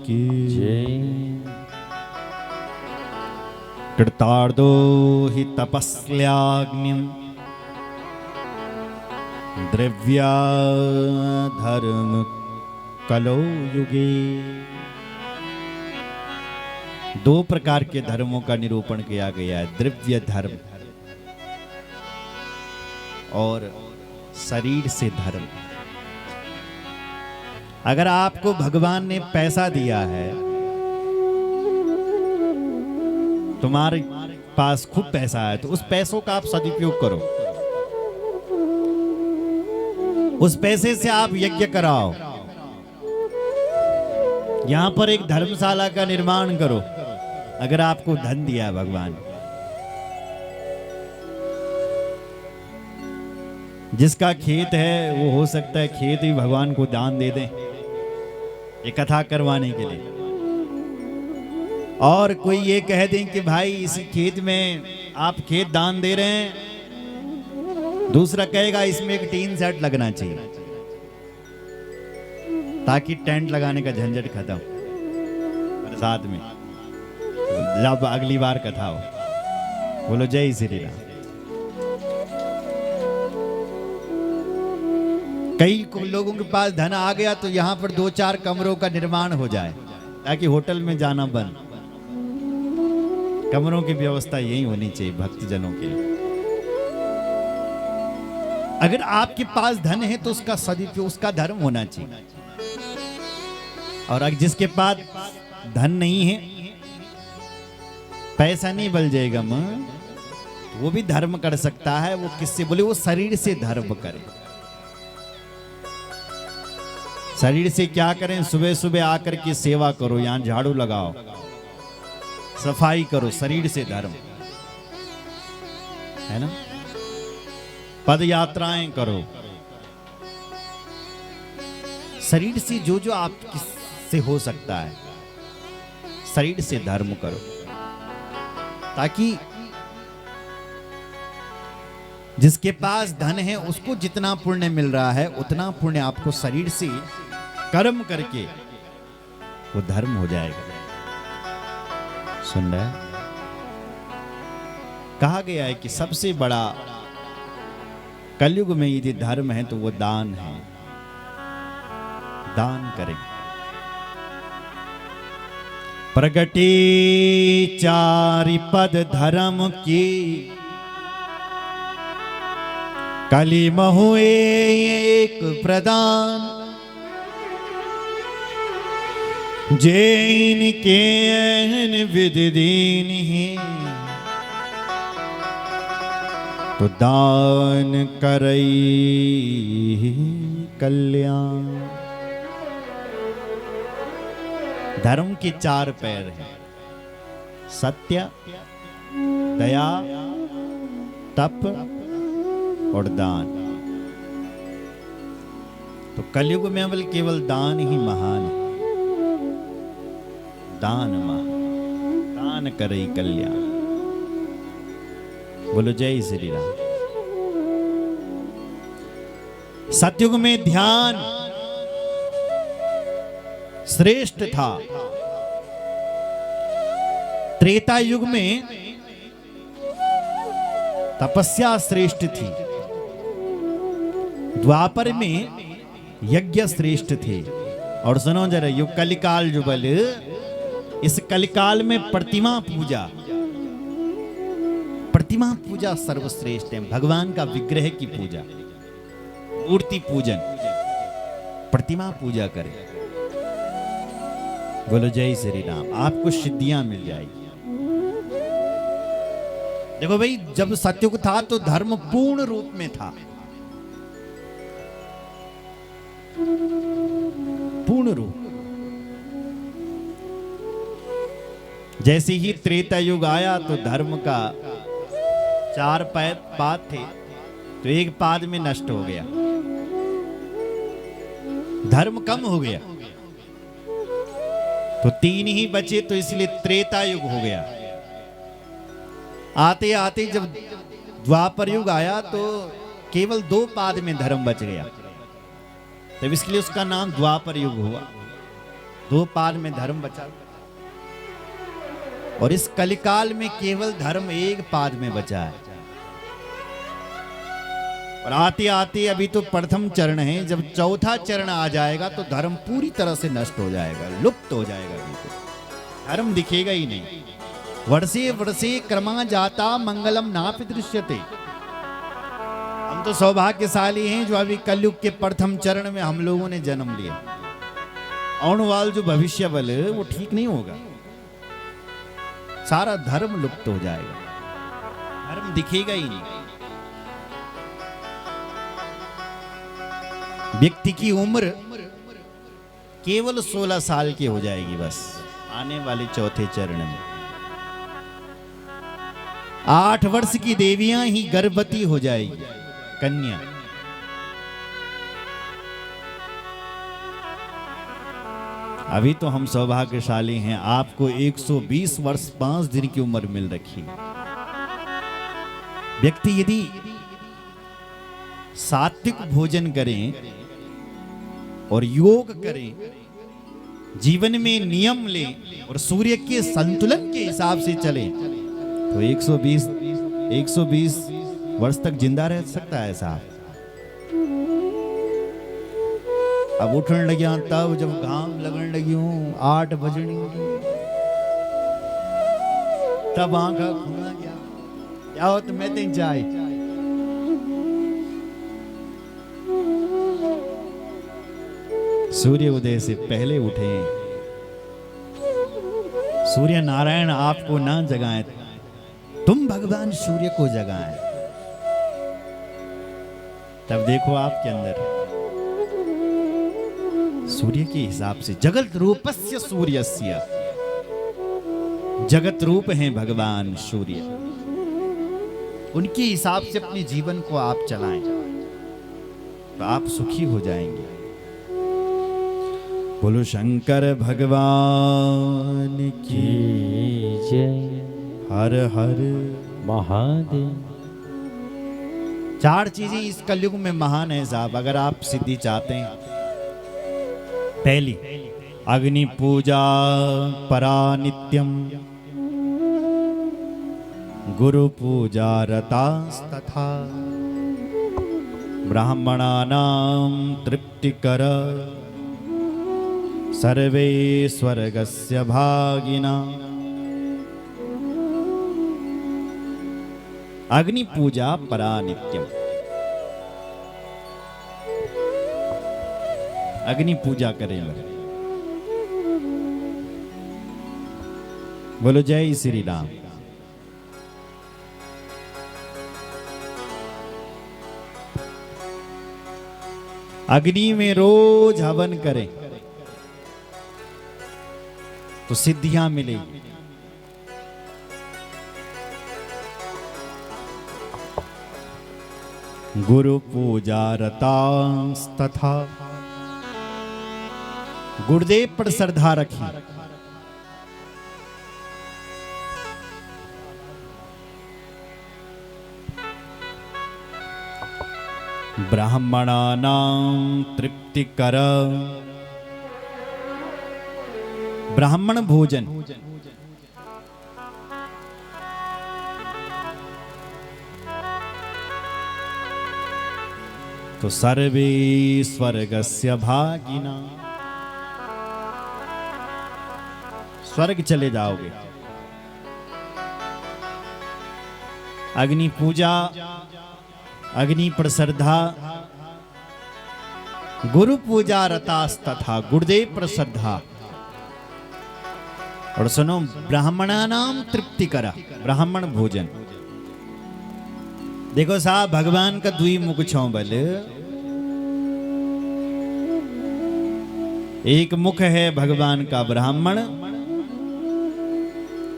की जय। कृतार्दो हि तपस्याग्निं द्रव्या धर्म कलो युगे। दो प्रकार के धर्मों का निरूपण किया गया है, द्रव्य धर्म और शरीर से धर्म। अगर आपको भगवान ने पैसा दिया है, तुम्हारे पास खूब पैसा है, तो उस पैसों का आप सदुपयोग करो। उस पैसे से आप यज्ञ कराओ, यहां पर एक धर्मशाला का निर्माण करो। अगर आपको धन दिया है भगवान, जिसका खेत है वो हो सकता है खेत भी भगवान को दान दे दें, ये कथा करवाने के लिए। और कोई ये कह दें कि भाई इस खेत में आप खेत दान दे रहे हैं, दूसरा कहेगा इसमें एक टीन सेट लगना चाहिए ताकि टेंट लगाने का झंझट खत्म बरसात में, जब अगली बार कथा हो। बोलो जय श्री राम। कई लोगों के पास धन आ गया तो यहां पर 2-4 कमरों का निर्माण हो जाए ताकि होटल में जाना बंद। कमरों की व्यवस्था यही होनी चाहिए भक्तजनों के लिए। अगर आपके पास धन है तो उसका सदुपयोग, उसका धर्म होना चाहिए। और अगर जिसके पास धन नहीं है, पैसा नहीं बल जाएगा मां, वो भी धर्म कर सकता है। वो किससे बोले? वो शरीर से धर्म करे। शरीर से क्या करें? सुबह सुबह आकर के सेवा करो, यहां झाड़ू लगाओ, सफाई करो, शरीर से धर्म है ना। पद यात्राएं करो, शरीर से जो जो आपसे हो सकता है, शरीर से धर्म करो, ताकि जिसके पास धन है उसको जितना पुण्य मिल रहा है उतना पुण्य आपको शरीर से कर्म करके वो धर्म हो जाएगा। सुन रहे हैं? कहा गया है कि सबसे बड़ा कलयुग में यदि धर्म है तो वो दान है। दान करें। प्रगटे चारि पद धर्म की, कलि महु एक प्रदान। जैन के एहन विधि दीन्हि, तो दान करई कल्याण। धर्म के 4 पैर हैं, सत्य, दया, तप और दान। तो कलयुग में केवल दान ही महान है। दान महान, दान करई कल्याण। बोलो जय श्री राम। सतयुग में ध्यान श्रेष्ठ था। त्रेता युग में तपस्या श्रेष्ठ थी। द्वापर में यज्ञ श्रेष्ठ थे। और सुनो जरा, यो कलिकाल जो बल, इस कलिकाल में प्रतिमा पूजा, प्रतिमा पूजा सर्वश्रेष्ठ है। भगवान का विग्रह की पूजा, मूर्ति पूजन, प्रतिमा पूजा करें। बोलो जय श्री राम। आपको सिद्धियां मिल जाएगी। देखो भाई, जब सतयुग था तो धर्म पूर्ण रूप में था, पूर्ण रूप। जैसे ही त्रेता युग आया तो धर्म का 4 पाद थे, तो एक पाद में नष्ट हो गया, धर्म कम हो गया, तो 3 ही बचे, तो इसलिए त्रेता युग हो गया। आते आते जब द्वापर युग आया तो केवल 2 पाद में धर्म बच गया, तब इसलिए उसका नाम द्वापर युग हुआ। 2 पाद में धर्म बचा, और इस कलिकाल में केवल धर्म 1 पाद में बचा है। और आते आते अभी तो प्रथम चरण है, जब चौथा चरण आ जाएगा तो धर्म पूरी तरह से नष्ट हो जाएगा, लुप्त हो जाएगा, बिल्कुल धर्म दिखेगा ही नहीं। वर्षे वर्षे क्रमा जाता मंगलम नापि दृश्यते। हम तो सौभाग्यशाली हैं जो अभी कलयुग के प्रथम चरण में हम लोगों ने जन्म लिया। आने वाला जो भविष्य बल वो ठीक नहीं होगा, सारा धर्म लुप्त हो जाएगा, धर्म दिखेगा ही नहीं। व्यक्ति की उम्र केवल 16 साल की हो जाएगी बस आने वाले चौथे चरण में। 8 वर्ष की देवियां ही गर्भवती हो जाएगी, कन्या। अभी तो हम सौभाग्यशाली हैं, आपको 120 वर्ष 5 दिन की उम्र मिल रखी है। व्यक्ति यदि सात्विक भोजन करें और योग करें, जीवन में नियम लें और सूर्य के संतुलन के हिसाब से चलें, तो 120 वर्ष तक जिंदा रह सकता है साहब। अब उठने लगिया तब जब घाम लगने लगी हूं 8 बजने तब आंखा खुला गया, क्या हो तो मैं तीन चाय। सूर्य उदय से पहले उठे, सूर्य नारायण आपको ना जगाएं, तुम भगवान सूर्य को जगाएं। तब देखो आपके अंदर सूर्य के हिसाब से जगत रूपस्य सूर्यस्य, जगत रूप हैं भगवान सूर्य, उनके हिसाब से अपने जीवन को आप चलाएं तो आप सुखी हो जाएंगे। बोलो शंकर भगवान की जय। हर हर महादेव। 4 चीजें इस कलयुग में महान है साहब, अगर आप सिद्धि चाहते हैं। पहली, अग्नि पूजा परा नित्यम, गुरु पूजा रतास्तथा, ब्राह्मणानां तृप्तिकर, सर्वे स्वर्गस्य भागिना। अग्नि पूजा परा नित्यम, अग्नि पूजा करें। बोलो जय श्री राम। अग्नि में रोज हवन करें तो सिद्धियां मिलेगी। गुरु पूजा रतास्तथा, गुरुदेव पर श्रद्धा रखी। ब्राह्मणानां तृप्तिकर, ब्राह्मण भोजन, तो सर्वे स्वर्गस्य भागिना, स्वर्ग चले जाओगे। अग्नि पूजा, अग्नि पर श्रद्धा, गुरु पूजा रतास्तथा, गुरुदेव पर श्रद्धा। और सुनो, ब्राह्मणानाम तृप्ति करा, ब्राह्मण भोजन। देखो साहब, भगवान का दुई मुख छौ बल, एक मुख है भगवान का ब्राह्मण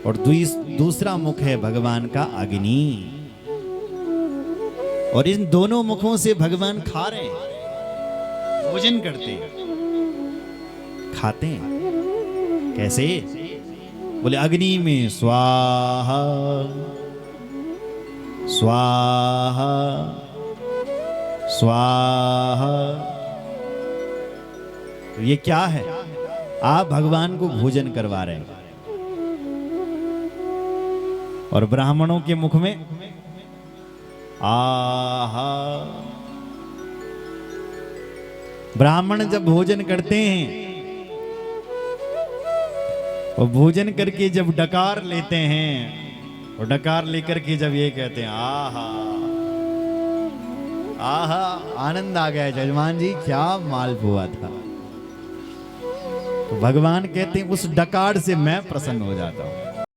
और दूसरा मुख है भगवान का अग्नि। और इन दोनों मुखों से भगवान खा रहे हैं, भोजन करते हैं, खाते हैं। कैसे? बोले अग्नि में स्वाहा स्वाहा स्वाहा। तो ये क्या है? आप भगवान को भोजन करवा रहे हैं और ब्राह्मणों के मुख में आहा। ब्राह्मण जब भोजन करते हैं और भोजन करके जब डकार लेते हैं और डकार लेकर के जब ये कहते हैं आहा आहा, आनंद आ गया जजमान जी, क्या मालपुआ था। तो भगवान कहते हैं उस डकार से मैं प्रसन्न हो जाता हूं।